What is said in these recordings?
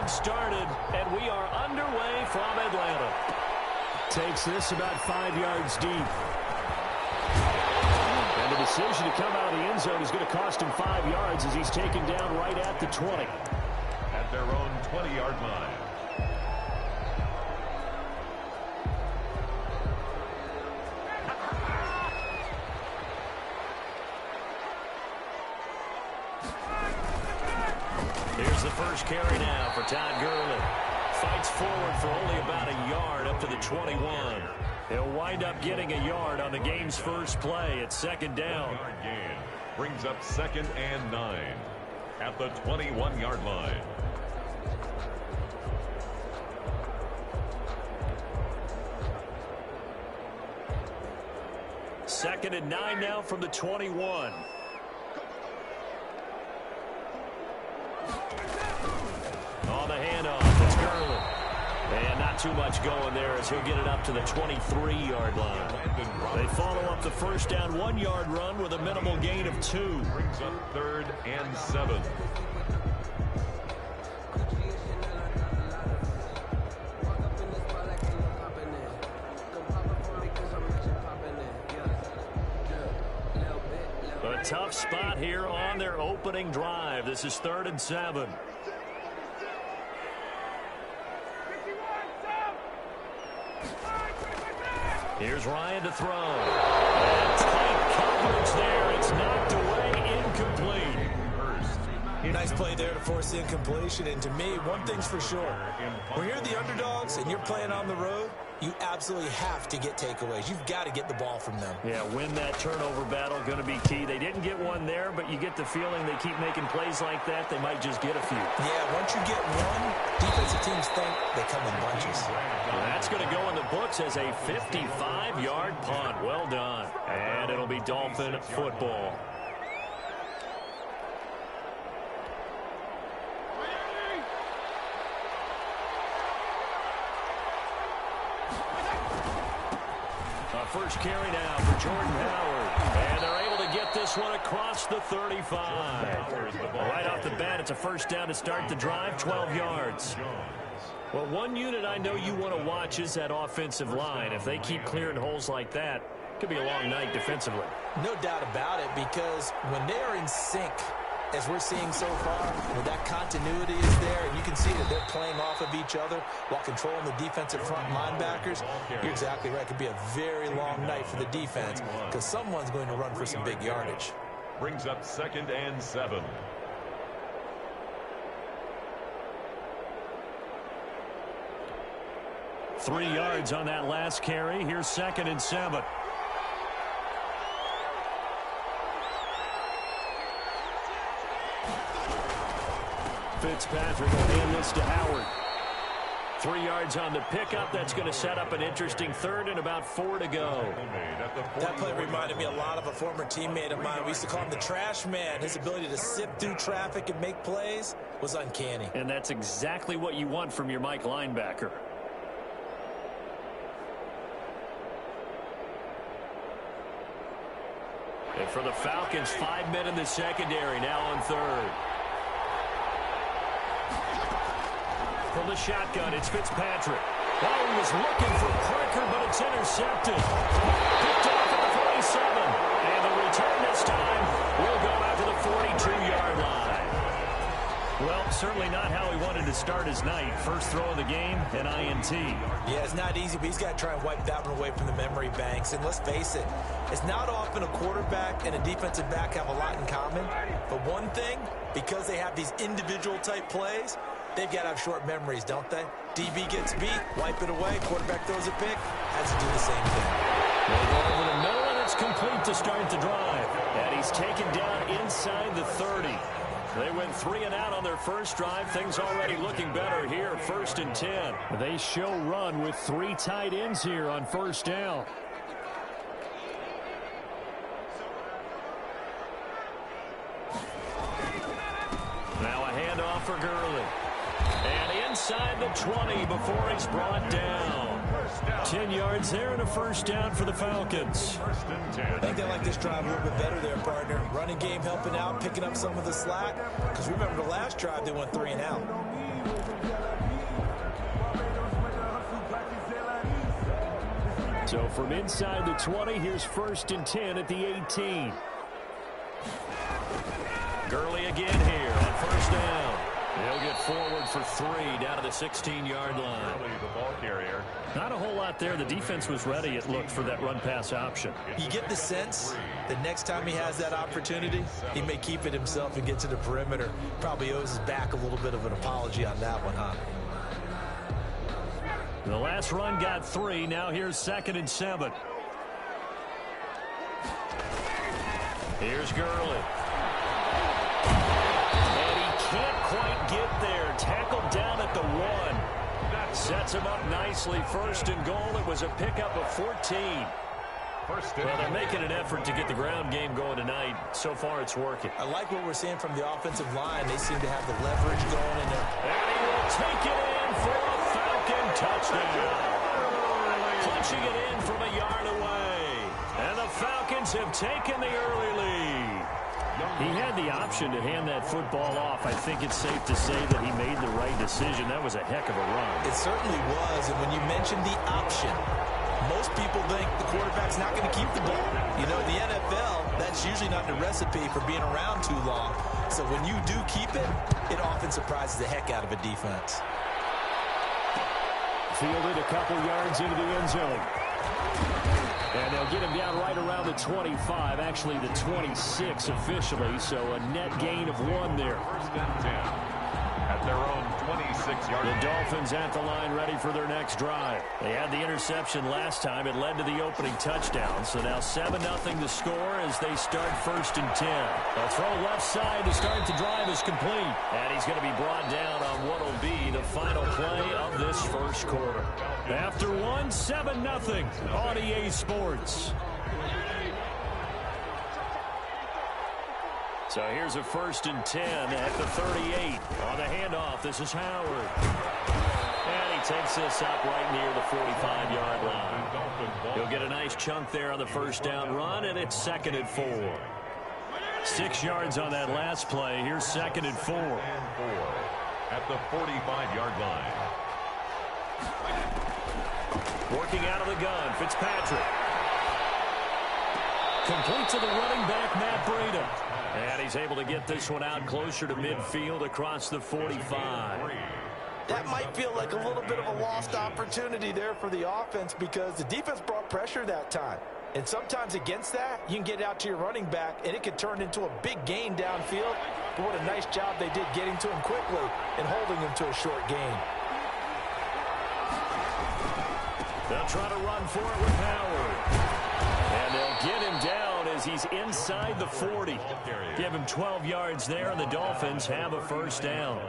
down started, and we are underway from Atlanta. Takes this about 5 yards deep. And the decision to come out of the end zone is going to cost him 5 yards as he's taken down right at the 20. At their own 20-yard line. Here's the first carry now for Todd Gurley. Fights forward for only about a yard up to the 21. He'll wind up getting a yard on the game's first play. It's second down. Gain brings up 2nd and 9 at the 21-yard line. Second and 9 now from the 21. On the handoff, it's Gurley. And not too much going there as he'll get it up to the 23-yard line. They follow up the first down 1-yard run with a minimal gain of 2. Brings up 3rd and 7. A tough spot here on their opening drive. This is 3rd and 7. Here's Ryan to throw. And tight coverage there. It's knocked away, incomplete. Nice play there to force the incompletion. And to me, one thing's for sure. When you're the underdogs and you're playing on the road, you absolutely have to get takeaways. You've got to get the ball from them. Yeah, win that turnover battle, going to be key. They didn't get one there, but you get the feeling they keep making plays like that, they might just get a few. Yeah, once you get one, defensive teams think they come in bunches. Well, that's going to go in the books as a 55-yard punt. Well done. And it'll be Dolphin football. First carry now for Jordan Howard. And they're able to get this one across the 35. Right off the bat, it's a first down to start the drive, 12 yards. Well, one unit I know you want to watch is that offensive line. If they keep clearing holes like that, it could be a long night defensively. No doubt about it, because when they're in sync, as we're seeing so far, when that continuity is there, and you can see that they're playing off of each other while controlling the defensive front linebackers, you're exactly right. It could be a very long night for the defense because someone's going to run for some big yardage. Brings up 2nd and 7. Three yards on that last carry. Here's 2nd and 7. Fitzpatrick will hand this to Howard. 3 yards on the pickup. That's going to set up an interesting third and about 4 to go. That play reminded me a lot of a former teammate of mine. We used to call him the trash man. His ability to sift through traffic and make plays was uncanny. And that's exactly what you want from your Mike linebacker. And for the Falcons, 5 men in the secondary, now on third. From the shotgun, it's Fitzpatrick. Oh, he was looking for Parker, but it's intercepted. Picked off at the 47. And the return this time will go out to the 42-yard line. Well, certainly not how he wanted to start his night. First throw of the game, an INT. Yeah, it's not easy, but he's got to try and wipe that one away from the memory banks. And let's face it, it's not often a quarterback and a defensive back have a lot in common. But one thing, because they have these individual type plays, they've got to have short memories, don't they? DB gets beat, wipe it away, quarterback throws a pick, has to do the same thing. They'll go over the middle, and it's complete to start the drive. And he's taken down inside the 30. They went 3 and out on their first drive. Things already looking better here, 1st and 10. They show run with 3 tight ends here on first down. Now a handoff for Gurley. And inside the 20 before he's brought down. 10 yards there and a first down for the Falcons. I think they like this drive a little bit better there, partner. Running game helping out, picking up some of the slack. Because remember the last drive, they went 3 and out. So from inside the 20, here's 1st and 10 at the 18. Gurley again here on 1st down. He'll get forward for 3 down to the 16-yard line. Gurley, the ball carrier. Not a whole lot there. The defense was ready, it looked, for that run-pass option. You get the sense that next time he has that opportunity, he may keep it himself and get to the perimeter. Probably owes his back a little bit of an apology on that one, huh? The last run got 3. Now here's 2nd and 7. Here's Gurley. And he can't quite get there. Tackled down at the 1. Sets him up nicely. 1st and goal. It was a pickup of 14. Well, they're making an effort to get the ground game going tonight. So far, it's working. I like what we're seeing from the offensive line. They seem to have the leverage going in there. And he will take it in for a Falcon touchdown. Punching it in from a yard away. And the Falcons have taken the early lead. He had the option to hand that football off. I think it's safe to say that he made the right decision. That was a heck of a run. It certainly was. And when you mentioned the option, most people think the quarterback's not going to keep the ball. You know, in the NFL, that's usually not the recipe for being around too long. So when you do keep it, it often surprises the heck out of a defense. Fielded a couple yards into the end zone. And they'll get him down right around the 25, actually the 26 officially, so a net gain of 1 there. 1st and 10 at their own 26-yard line. The Dolphins at the line ready for their next drive. They had the interception last time. It led to the opening touchdown. So now 7-0 the score as they start 1st and 10. A throw left side to start the drive is complete. And he's going to be brought down on what will be the final play of this first quarter. After 1, 7-0 on EA Sports. So here's a 1st and 10 at the 38. On the handoff, this is Howard. And he takes this up right near the 45-yard line. He'll get a nice chunk there on the 1st down run, and it's 2nd and 4. 6 yards on that last play. Here's 2nd and 4. At the 45-yard line. Working out of the gun, Fitzpatrick. Complete to the running back, Matt Breida. And he's able to get this one out closer to midfield across the 45. That might feel like a little bit of a lost opportunity there for the offense because the defense brought pressure that time. And sometimes against that, you can get out to your running back, and it could turn into a big gain downfield. But what a nice job they did getting to him quickly and holding him to a short gain. They'll try to run for it with Howard. And they'll get him down as he's inside the 40. Give him 12 yards there, and the Dolphins have a 1st down.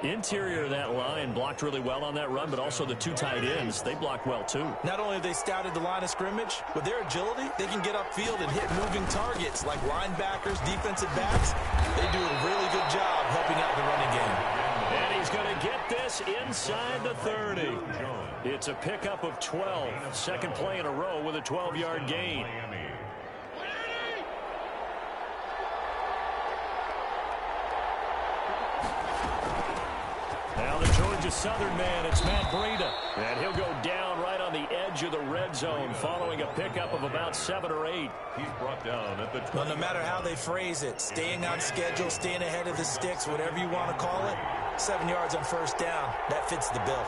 Interior of that line blocked really well on that run, but also the 2 tight ends, they blocked well too. Not only have they scouted the line of scrimmage, with their agility, they can get upfield and hit moving targets like linebackers, defensive backs. They do a really good job helping out the running game. And he's going to get this inside the 30. It's a pickup of 12. 2nd play in a row with a 12-yard gain. Now the Georgia Southern man, it's Matt Breida. And he'll go down right on the edge of the red zone following a pickup of about 7 or 8. He's brought down at the 20. Well, no matter how they phrase it, staying on schedule, staying ahead of the sticks, whatever you want to call it, 7 yards on 1st down, that fits the bill.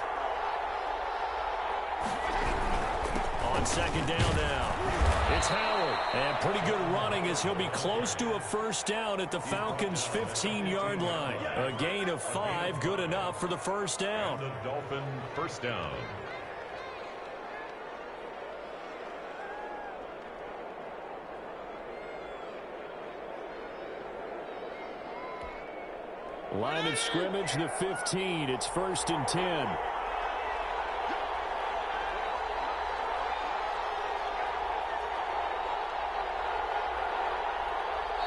On 2nd down now, it's Howard. And pretty good running as he'll be close to a 1st down at the Falcons' 15-yard line. A gain of 5, good enough for the 1st down. The Dolphin 1st down. Line of scrimmage, the 15. It's 1st and 10.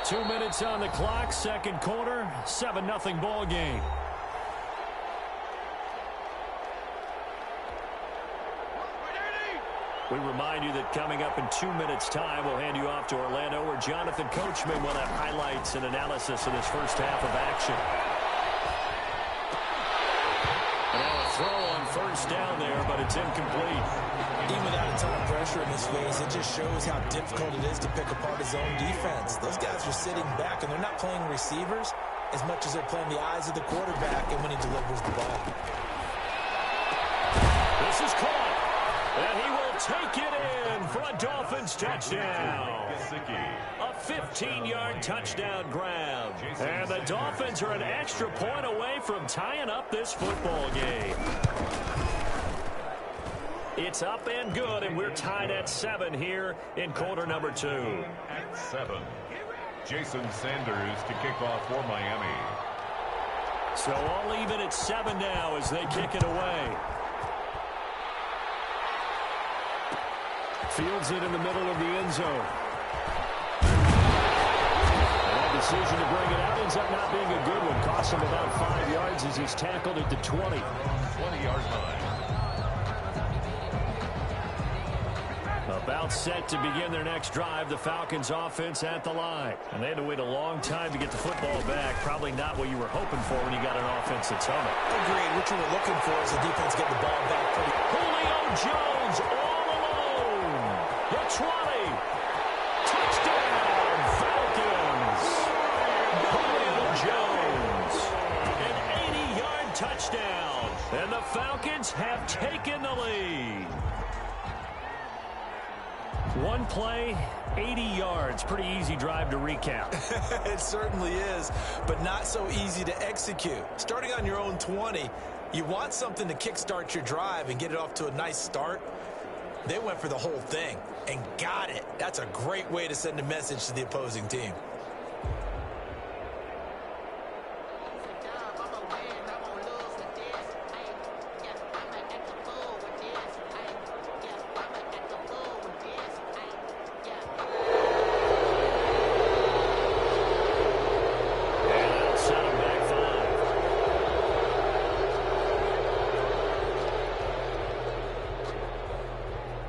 Two minutes on the clock, 2nd quarter, 7-0 ball game. We remind you that coming up in 2 minutes' time, we'll hand you off to Orlando, where Jonathan Coachman will have highlights and analysis of this first half of action. And now a throw on first down there, but it's incomplete. Even without a ton of pressure in his face, it just shows how difficult it is to pick apart his own defense. Those guys are sitting back, and they're not playing receivers as much as they're playing the eyes of the quarterback and when he delivers the ball. This is caught, and he will take it in for a Dolphins touchdown. A 15-yard touchdown grab. And the Dolphins are an extra point away from tying up this football game. It's up and good, and we're tied at 7 here in quarter number 2. At 7, Jason Sanders to kick off for Miami. So all even at 7 now as they kick it away. Fields it in the middle of the end zone. And that decision to bring it out ends up not being a good one. Costs him about 5 yards as he's tackled at the 20. 20-yard line. About set to begin their next drive, the Falcons offense at the line. And they had to wait a long time to get the football back. Probably not what you were hoping for when you got an offense that's humming. Agreed. What you were looking for is the defense getting the ball back pretty. Julio Jones all alone. The 20. Touchdown, Falcons. Julio Jones. An 80-yard touchdown. And the Falcons have taken the lead. One play, 80 yards. Pretty easy drive to recap. It certainly is, but not so easy to execute. Starting on your own 20, you want something to kickstart your drive and get it off to a nice start. They went for the whole thing and got it. That's a great way to send a message to the opposing team.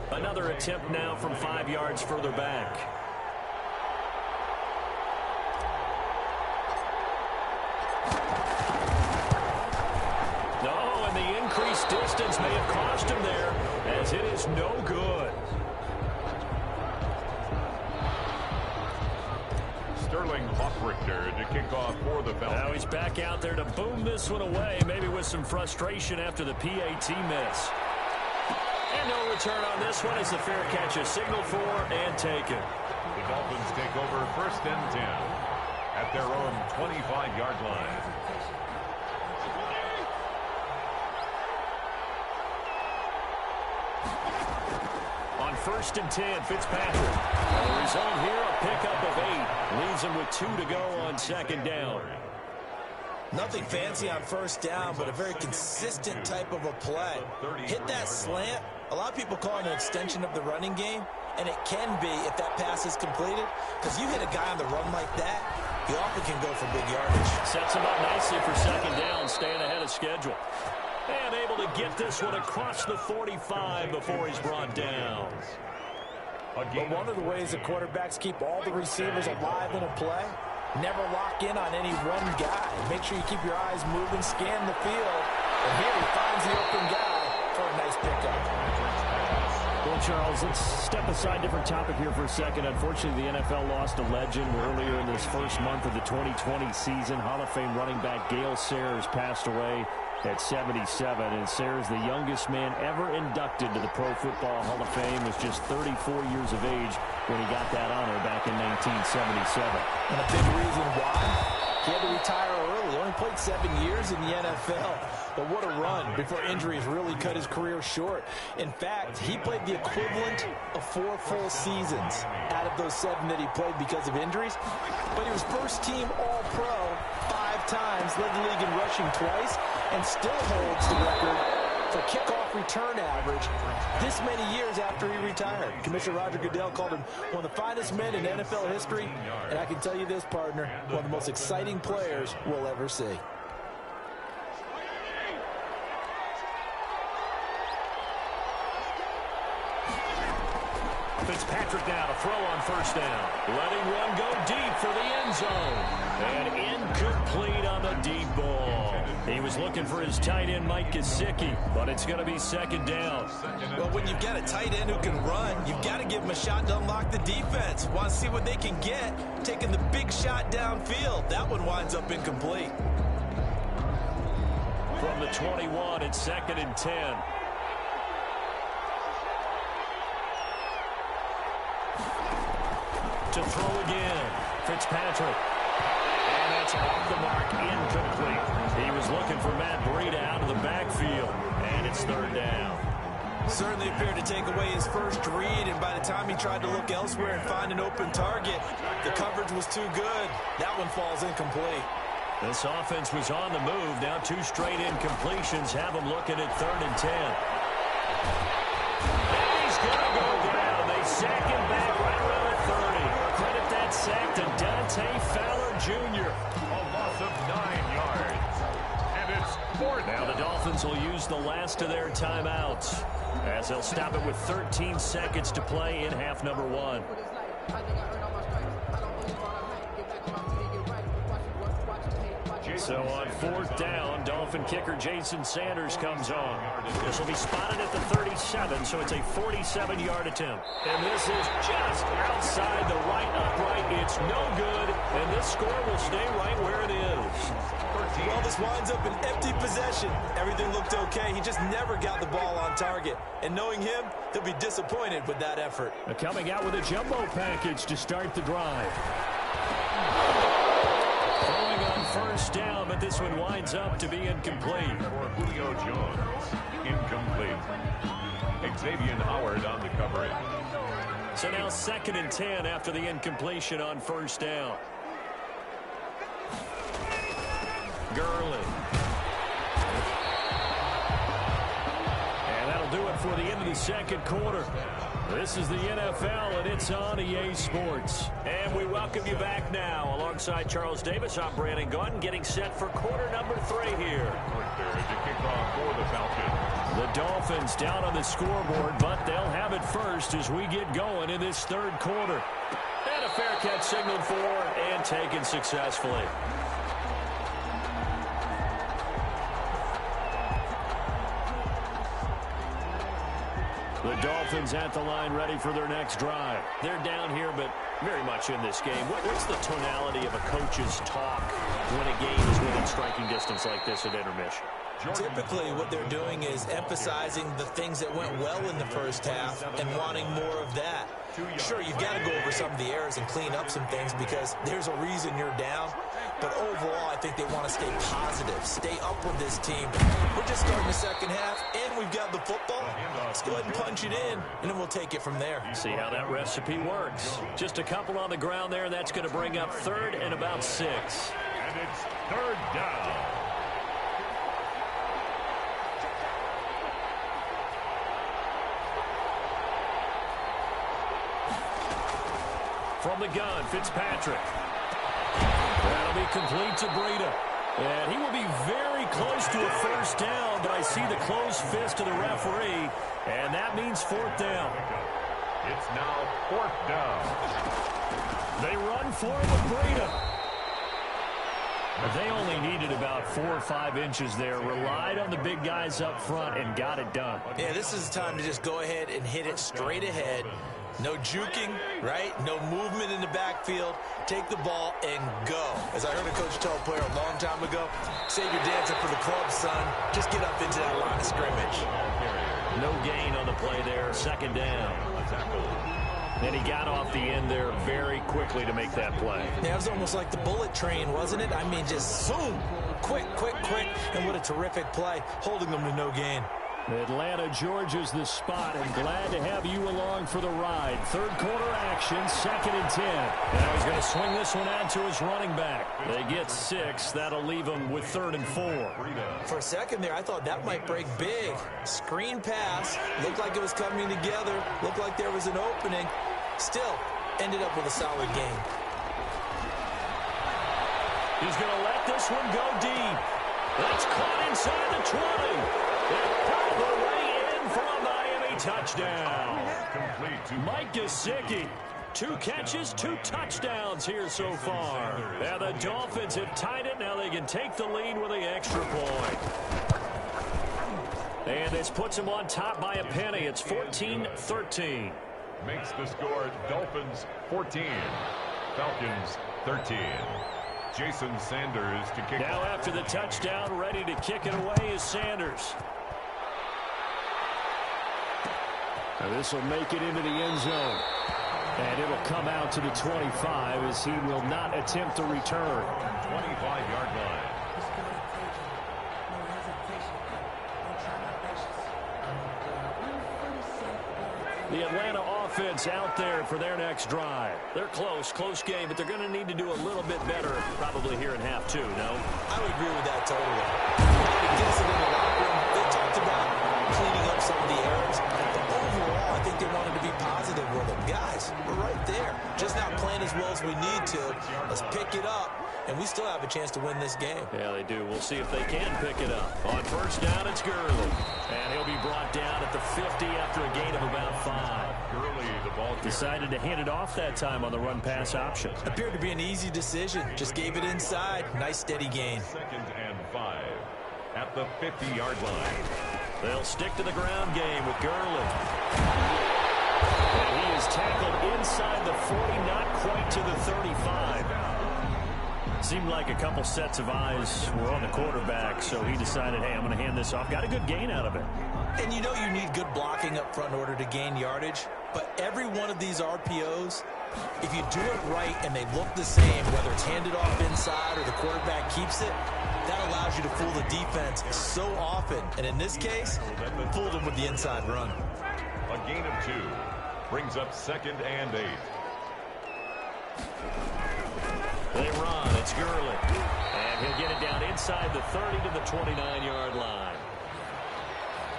Another attempt now from 5 yards further back. No, and the increased distance may have cost him there, as it is no good. Sterling Hoffrichter to kick off for the Falcons. Now he's back out there to boom this one away, maybe with some frustration after the PAT miss. And no return on this one as the fair catch is signaled for and taken. The Dolphins take over 1st and 10 at their own 25-yard line. On 1st and 10, Fitzpatrick. The result here, a pickup of 8. Leaves him with 2 to go on 2nd down. Nothing fancy on 1st down, but a very consistent type of a play. Hit that slant. A lot of people call it an extension of the running game, and it can be if that pass is completed, because you hit a guy on the run like that, he often can go for big yardage. Sets him up nicely for 2nd down, staying ahead of schedule. And able to get this one across the 45 before he's brought down. But one of the ways the quarterbacks keep all the receivers alive in a play, never lock in on any one guy. Make sure you keep your eyes moving, scan the field, and here he finds the open guy for a nice pickup. Well, Charles, let's step aside, different topic here for a second. Unfortunately, the NFL lost a legend earlier in this first month of the 2020 season. Hall of Fame running back Gale Sayers passed away at 77, and Sayers, the youngest man ever inducted to the Pro Football Hall of Fame, was just 34 years of age when he got that honor back in 1977. And a big reason why? He had to retire early. He only played 7 years in the NFL. But what a run before injuries really cut his career short. In fact, he played the equivalent of 4 full seasons out of those 7 that he played because of injuries. But he was first-team All-Pro 5 times, led the league in rushing twice, and still holds the record for kickoff return average this many years after he retired. Commissioner Roger Goodell called him one of the finest men in NFL history, and I can tell you this, partner, one of the most exciting players we'll ever see. Fitzpatrick now to throw on 1st down. Letting one go deep for the end zone. And incomplete on the deep ball. He was looking for his tight end, Mike Gesicki, but it's going to be second down. Well, when you've got a tight end who can run, you've got to give him a shot to unlock the defense. Want to see what they can get, taking the big shot downfield. That one winds up incomplete. From the 21, it's second and 10. To throw again, Fitzpatrick. And that's off the mark, incomplete. He was looking for Matt Breida out of the backfield, and it's third down. Certainly appeared to take away his first read, and by the time he tried to look elsewhere and find an open target, the coverage was too good. That one falls incomplete. This offense was on the move. Now 2 straight incompletions have them looking at third and 10. And he's going to go down. They sack him back right around the 30. Credit that sack to Dante Fowler Jr. A loss of 9 yards. And it's fourth. Now the Dolphins will use the last of their timeouts as they'll stop it with 13 seconds to play in half number 1. So on fourth down, Dolphin kicker Jason Sanders comes on. This will be spotted at the 37, so it's a 47-yard attempt. And this is just outside the right upright. It's no good, and this score will stay right where it is. Well, this winds up an empty possession. Everything looked okay. He just never got the ball on target. And knowing him, he'll be disappointed with that effort. Coming out with a jumbo package to start the drive. Throwing on first down, but this one winds up to be incomplete. For Julio Jones, incomplete. Xavier Howard on the coverage. So now second and 10 after the incompletion on first down. Gurley. And that'll do it for the end of the second quarter. This is the NFL, and it's on EA Sports. And we welcome you back now. Alongside Charles Davis, I'm Brandon Gaudin, getting set for quarter number 3 here. There is a kickoff for the Falcons. The Dolphins down on the scoreboard, but they'll have it first as we get going in this third quarter. And a fair catch signaled for and taken successfully. The Dolphins at the line ready for their next drive. They're down here, but very much in this game. What's the tonality of a coach's talk when a game is within striking distance like this at intermission? Typically, what they're doing is emphasizing the things that went well in the first half and wanting more of that. Sure, you've got to go over some of the errors and clean up some things because there's a reason you're down. But overall, I think they want to stay positive, stay up with this team. We're just starting the second half, and we've got the football. Let's go ahead and punch it in, and then we'll take it from there. See how that recipe works. Just a couple on the ground there, and that's going to bring up third and about 6. And it's third down. From the gun, Fitzpatrick. That'll be complete to Breida. And he will be very close to a first down, but I see the closed fist of the referee, and that means fourth down. It's now fourth down. They run for it with Breida. But they only needed about 4 or 5 inches there, relied on the big guys up front, and got it done. Yeah, this is the time to just go ahead and hit it straight ahead. No juking, right? No movement in the backfield. Take the ball and go. As I heard a coach tell a player a long time ago, save your dancing for the club, son. Just get up into that line of scrimmage. No gain on the play there. Second down. And he got off the end there very quickly to make that play. Yeah, it was almost like the bullet train, wasn't it? I mean, just zoom. Quick, quick, quick. And what a terrific play, holding them to no gain. Atlanta, Georgia's the spot, and glad to have you along for the ride. Third quarter action, second and 10. Now he's going to swing this one out to his running back. They get 6. That'll leave them with third and 4. For a second there, I thought that might break big. Screen pass. Looked like it was coming together. Looked like there was an opening. Still, ended up with a solid game. He's going to let this one go deep. That's caught inside the 20. And the way in for a Miami touchdown. Complete to Mike Gesicki 2 catches, 2 touchdowns here so far. And the Dolphins have tied it. Now they can take the lead with the extra point. And this puts them on top by a penny. It's 14-13. Makes the score Dolphins 14, Falcons 13. Jason Sanders to kick. Now after the touchdown, ready to kick it away is Sanders. Now this will make it into the end zone. And it'll come out to the 25 as he will not attempt to return. 25-yard line. The Atlanta offense out there for their next drive. They're close game, but they're going to need to do a little bit better probably here in half 2, no? I would agree with that totally. It gets it in the locker room. They talked about cleaning up some of the errors. But overall, I think they wanted to be positive with them. Guys, we're right there. Just not playing as well as we need to. Let's pick it up. And we still have a chance to win this game. Yeah, they do. We'll see if they can pick it up. On first down, it's Gurley. And he'll be brought down at the 50 after a gain of about 5. Gurley, the ball decided to hand it off that time on the run-pass option. Appeared to be an easy decision. Just gave it inside. Nice, steady gain. 2nd and 5 at the 50-yard line. They'll stick to the ground game with Gurley. And he is tackled inside the 40, not quite to the 35. Seemed like a couple sets of eyes were on the quarterback, so he decided, hey, I'm going to hand this off. Got a good gain out of it. And you know you need good blocking up front in order to gain yardage, but every one of these RPOs, if you do it right and they look the same, whether it's handed off inside or the quarterback keeps it, that allows you to fool the defense so often. And in this case, fooled them with the inside run. A gain of 2 brings up 2nd and 8. They run. It's Gurley. And he'll get it down inside the 30 to the 29-yard line.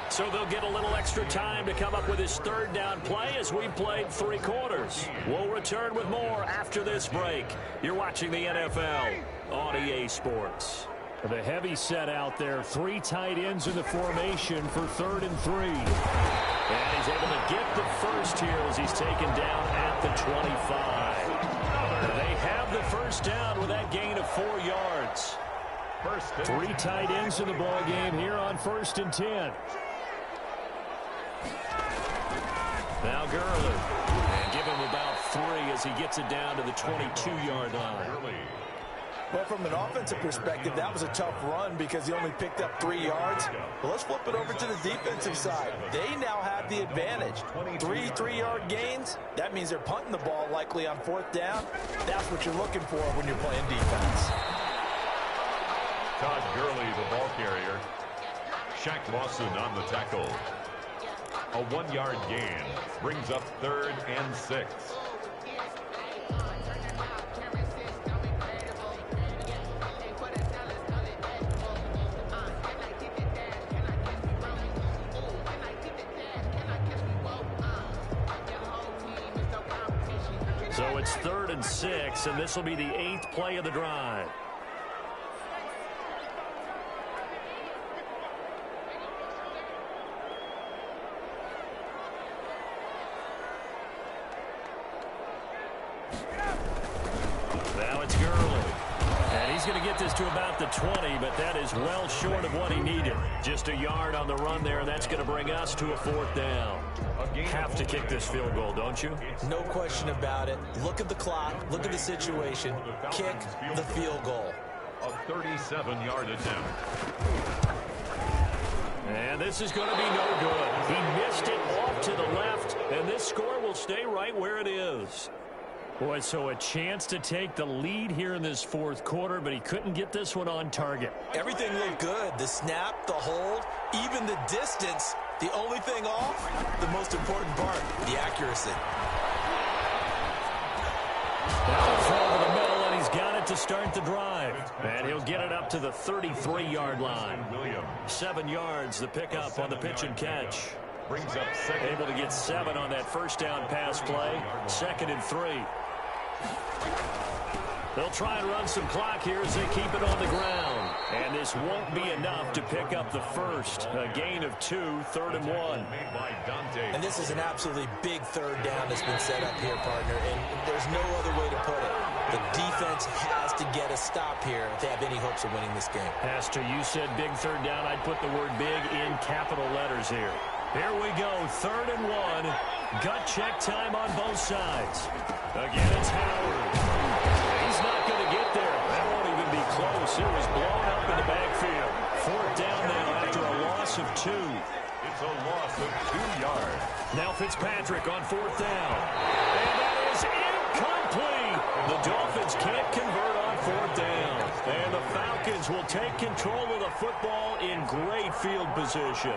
So they'll get a little extra time to come up with his 3rd down play as we've played 3 quarters. We'll return with more after this break. You're watching the NFL on EA Sports. The heavy set out there. 3 tight ends in the formation for 3rd and 3. And he's able to get the first here as he's taken down at the 25. They have the first down with that gain of 4 yards. 3 tight ends in the ball game here on 1st and 10. Now Gurley. And give him about 3 as he gets it down to the 22-yard line. Well, from an offensive perspective, that was a tough run because he only picked up 3 yards. Well, let's flip it over to the defensive side. They now have the advantage. 3 3-yard gains. That means they're punting the ball likely on 4th down. That's what you're looking for when you're playing defense. Todd Gurley, the ball carrier. Shaq Lawson on the tackle. A 1-yard gain brings up 3rd and 6. So it's 3rd and 6, and this will be the 8th play of the drive. Now it's Gurley. And he's going to get this to about the 20, but that is well short of what he needed. Just a yard on the run there, and that's going to bring us to a 4th down. Have to kick this field goal, don't you? No question about it. Look at the clock. Look at the situation. Kick the field goal. A 37-yard attempt. And this is going to be no good. He missed it off to the left, and this score will stay right where it is. Boy, so a chance to take the lead here in this 4th quarter, but he couldn't get this one on target. Everything looked good. The snap, the hold, even the distance. The only thing off, the most important part, the accuracy. Now a throw to the middle, and he's got it to start the drive. And he'll get it up to the 33-yard line. 7 yards, the pickup on the pitch and catch. Brings up 2nd. Able to get 7 on that first down pass play. 2nd and 3. They'll try and run some clock here as they keep it on the ground. And this won't be enough to pick up the first. A gain of 2, 3rd and 1. And this is an absolutely big third down that's been set up here, partner. And there's no other way to put it. The defense has to get a stop here if they have any hopes of winning this game. Pastor, you said big third down. I'd put the word big in capital letters here. Here we go, 3rd and 1. Gut check time on both sides. Again, it's Howard. He's not going to get there. That won't even be close. It was blown up in the backfield. 4th down now after a loss of 2. It's a loss of 2 yards. Now Fitzpatrick on 4th down. And that is incomplete. The Dolphins can't convert on 4th down. And the Falcons will take control of the football in great field position.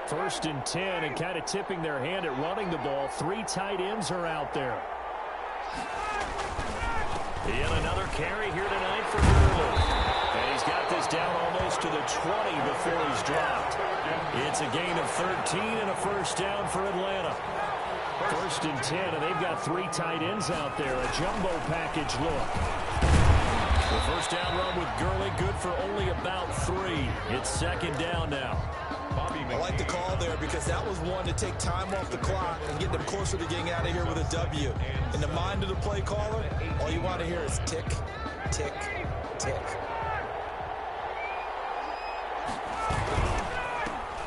First and 10, and kind of tipping their hand at running the ball. 3 tight ends are out there. Yet another carry here tonight for Gurley. And he's got this down almost to the 20 before he's dropped. It's a gain of 13 and a first down for Atlanta. First and 10, and they've got 3 tight ends out there. A jumbo package look. The first down run with Gurley, good for only about 3. It's 2nd down now. I like the call there because that was one to take time off the clock and get them closer to getting out of here with a W. In the mind of the play caller, all you want to hear is tick, tick, tick.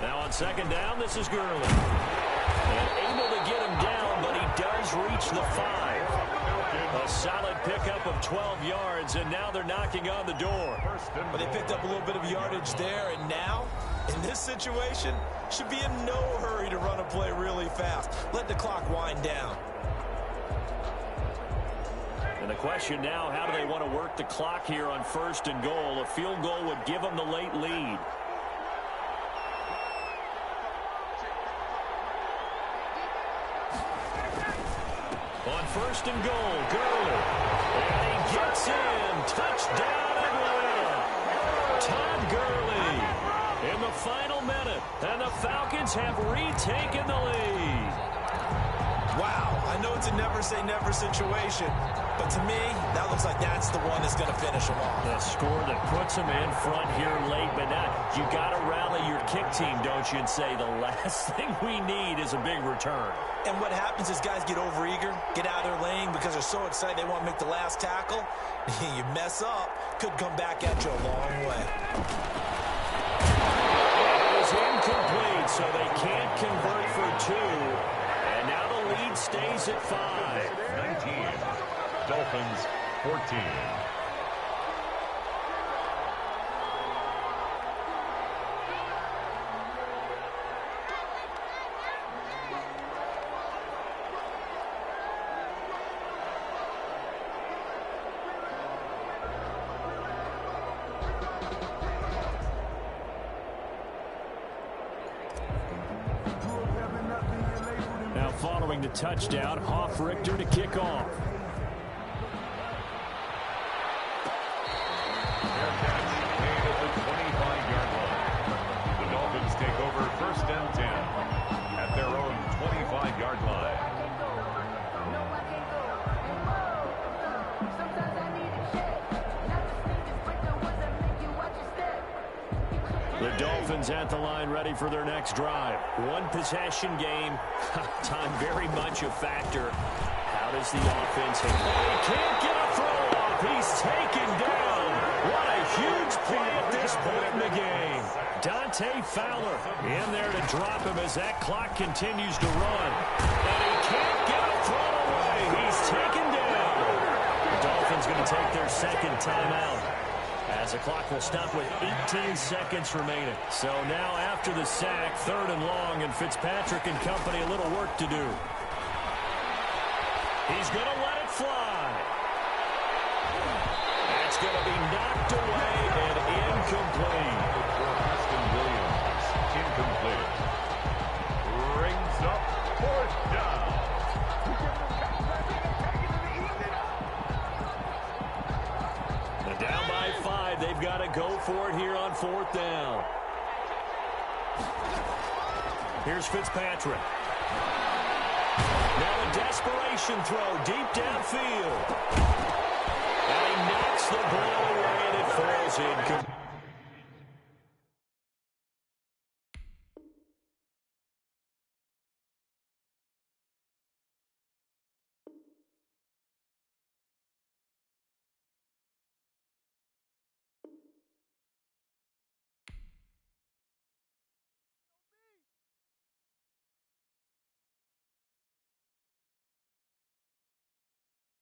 Now on 2nd down, this is Gurley. And able to get him down, but he does reach the 5. A solid pickup of 12 yards, and now they're knocking on the door. But they picked up a little bit of yardage there, and now, in this situation, should be in no hurry to run a play really fast. Let the clock wind down. And the question now, how do they want to work the clock here on 1st and goal? A field goal would give them the late lead. On 1st and goal, Gurley. And he gets in. Touchdown, Atlanta. Todd Gurley in the final minute. And the Falcons have retaken the lead. Wow, I know it's a never-say-never situation, but to me, that looks like that's the one that's going to finish them off. The score that puts them in front here late, but now you got to rally your kick team, don't you, and say the last thing we need is a big return. And what happens is guys get overeager, get out of their lane because they're so excited they want to make the last tackle. You mess up, could come back at you a long way. It was incomplete, so they can't convert for 2. And now the lead stays at 5. 19. Dolphins 14. Now following the touchdown, Hofrichter to kick off. The 25-yard line. The Dolphins take over 1st and 10 at their own 25-yard line. The Dolphins at the line ready for their next drive. One possession game. Time very much a factor. How does the offense hit? Oh, he can't get a throw off. He's taken down. What a huge play at this point in the game. Dante Fowler in there to drop him as that clock continues to run. And he can't get a throw away. He's taken down. The Dolphins going to take their 2nd timeout, as the clock will stop with 18 seconds remaining. So now after the sack, 3rd and long, and Fitzpatrick and company a little work to do. He's going to let it fly. That's going to be knocked away and incomplete. Preston Williams, incomplete. Brings up 4th down. Down by 5. They've got to go for it here on 4th down. Here's Fitzpatrick. desperation throw deep downfield. And he knocks the ball away, and it falls in.